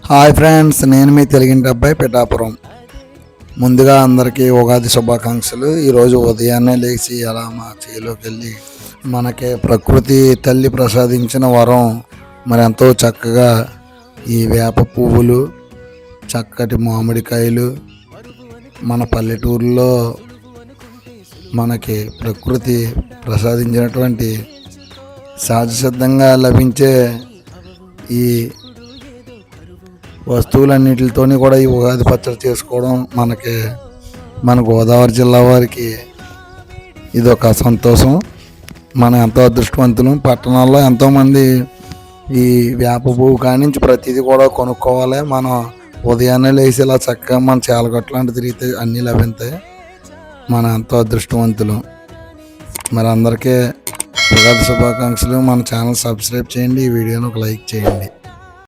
Hi friends, నేను మీ తెలుగింటి అబ్బాయి పిఠాపురం. ముందుగా అందరికీ ఉగాది శుభాకాంక్షలు. ఈరోజు ఉదయాన్నే లేచి అలా మా చేలోకి వెళ్ళి మనకి ప్రకృతి తల్లి ప్రసాదించిన వరం మరి ఎంతో చక్కగా ఈ వేప పువ్వులు, చక్కటి మామిడికాయలు, మన పల్లెటూరులో మనకి ప్రకృతి ప్రసాదించినటువంటి సహజసిద్ధంగా లభించే ఈ వస్తువులన్నిటితోని కూడా ఈ ఉగాది పచ్చడి చేసుకోవడం మన గోదావరి జిల్లా వారికి ఇది ఒక సంతోషం. మనం ఎంతో అదృష్టవంతులు. పట్టణాల్లో ఎంతోమంది ఈ వేప పువ్వు కానించి ప్రతిదీ కూడా కొనుక్కోవాలి. మనం ఉదయాన్నే లేచి ఇలా చక్కగా మన చేలగట్టు లాంటి తిరిగితే అన్నీ లభిస్తాయి. మనం ఎంతో అదృష్టవంతులు. మరి అందరికీ ఉగాది శుభాకాంక్షలు. మన ఛానల్ సబ్స్క్రైబ్ చేయండి, ఈ వీడియోని ఒక లైక్ చేయండి.